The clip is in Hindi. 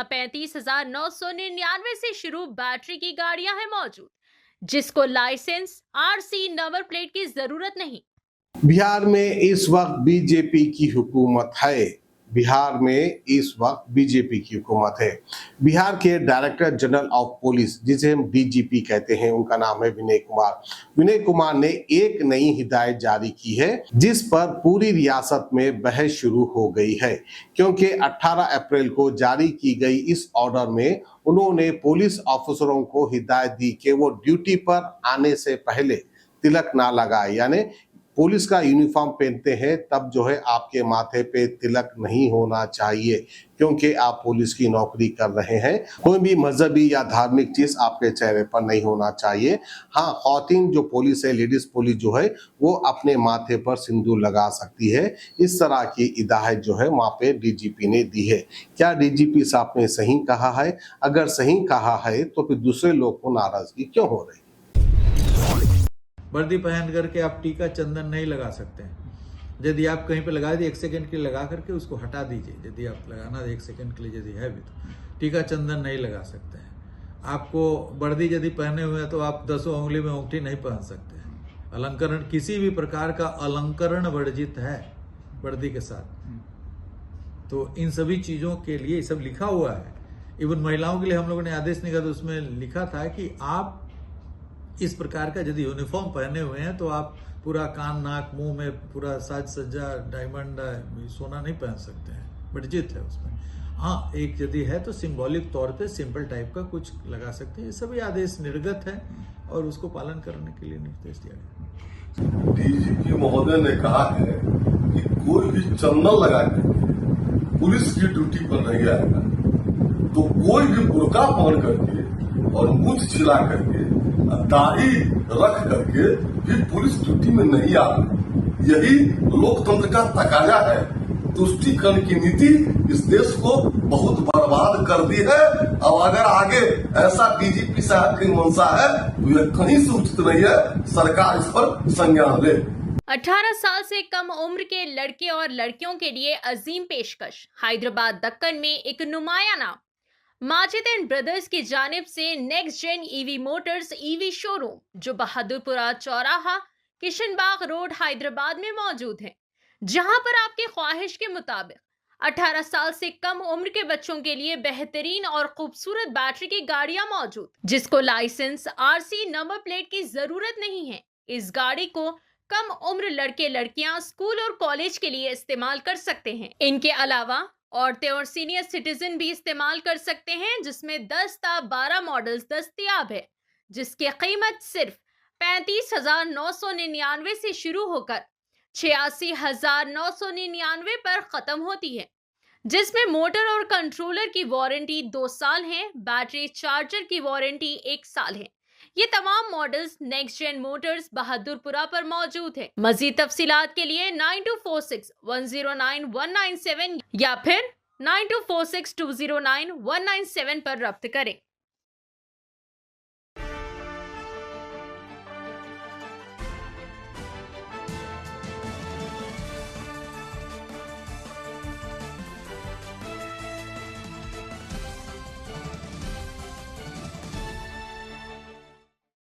35,999 से शुरू बैटरी की गाड़ियां हैं मौजूद, जिसको लाइसेंस, आरसी नंबर प्लेट की जरूरत नहीं। बिहार में इस वक्त बीजेपी की हुकूमत है। बिहार में इस वक्त बीजेपी की हुकूमत है। बिहार के डायरेक्टर जनरल ऑफ पुलिस, जिसे हम डीजीपी कहते हैं, उनका नाम है विनय कुमार। विनय कुमार ने एक नई हिदायत जारी की है, जिस पर पूरी रियासत में बहस शुरू हो गई है, क्योंकि 18 अप्रैल को जारी की गई इस ऑर्डर में उन्होंने पुलिस ऑफिसरों को हिदायत दी कि वो ड्यूटी पर आने से पहले तिलक ना लगाए, यानी पुलिस का यूनिफॉर्म पहनते हैं तब जो है आपके माथे पे तिलक नहीं होना चाहिए, क्योंकि आप पुलिस की नौकरी कर रहे हैं। कोई भी मजहबी या धार्मिक चीज आपके चेहरे पर नहीं होना चाहिए। हाँ, खौतीन जो पुलिस है, लेडीज पुलिस जो है, वो अपने माथे पर सिंदूर लगा सकती है। इस तरह की हिदायत जो है वहाँ पे डीजीपी ने दी है। क्या डीजीपी साहब ने सही कहा है? अगर सही कहा है तो फिर दूसरे लोग को नाराजगी क्यों हो रही? वर्दी पहन करके आप टीका चंदन नहीं लगा सकते हैं। यदि आप कहीं पे लगा दिए 1 सेकंड के लिए लगा करके उसको हटा दीजिए। यदि आप लगाना 1 सेकंड के लिए यदि है भी तो टीका चंदन नहीं लगा सकते हैं। आपको वर्दी यदि पहने हुए हैं तो आप 10 उंगली में अंगूठी नहीं पहन सकते हैं। अलंकरण, किसी भी प्रकार का अलंकरण वर्जित है वर्दी के साथ। तो इन सभी चीजों के लिए सब लिखा हुआ है। इवन महिलाओं के लिए हम लोगों ने आदेश निकाला तो उसमें लिखा था कि आप इस प्रकार का यदि यूनिफॉर्म पहने हुए हैं तो आप पूरा कान, नाक, मुंह में पूरा साज सज्जा, डायमंड, सोना नहीं पहन सकते हैं, वर्जित है उसमें। हाँ, एक यदि है तो सिंबॉलिक तौर पे सिंपल टाइप का कुछ लगा सकते हैं। ये सभी आदेश निर्गत है और उसको पालन करने के लिए निर्देश दिया गया। डीजीपी महोदय ने कहा है कि कोई भी चंदन लगा के पुलिस की ड्यूटी पर नहीं आएगा, तो कोई भी बुर्का पहन करके और मूंछ छिला करके, दाढ़ी रख करके भी पुलिस ड्यूटी में नहीं आना। यही लोकतंत्र का तकाजा है। तुष्टीकरण की नीति इस देश को बहुत बर्बाद कर दी है। और अगर आगे ऐसा डीजीपी साहब की मंशा है तो यह कहीं से उचित नहीं है। सरकार इस पर संज्ञान ले। 18 साल से कम उम्र के लड़के और लड़कियों के लिए अजीम पेशकश। हैदराबाद दक्कन में एक नुमाया नाम माजिद एंड ब्रदर्स की जानिब से next gen EV motors EV showroom, जो बहादुरपुरा चौराहा, किशनबाग रोड, हैदराबाद में मौजूद है, जहां पर आपके ख्वाहिश के मुताबिक 18 साल से कम उम्र के बच्चों के लिए बेहतरीन और खूबसूरत बैटरी की गाड़ियां मौजूद, जिसको लाइसेंस, आरसी नंबर प्लेट की जरूरत नहीं है। इस गाड़ी को कम उम्र लड़के लड़कियां स्कूल और कॉलेज के लिए इस्तेमाल कर सकते हैं। इनके अलावा औरतें और सीनियर सिटीजन भी इस्तेमाल कर सकते हैं, जिसमें 10 ता 12 मॉडल्स दस्तयाब है, जिसकी कीमत सिर्फ 35,999 से शुरू होकर 86,999 पर खत्म होती है, जिसमें मोटर और कंट्रोलर की वारंटी 2 साल है, बैटरी चार्जर की वारंटी 1 साल है। ये तमाम models next gen motors Bahadurpura पर मौजूद है। मजीद तफसीलात के लिए 9246109197 या फिर 9246209197 पर रब्त करें।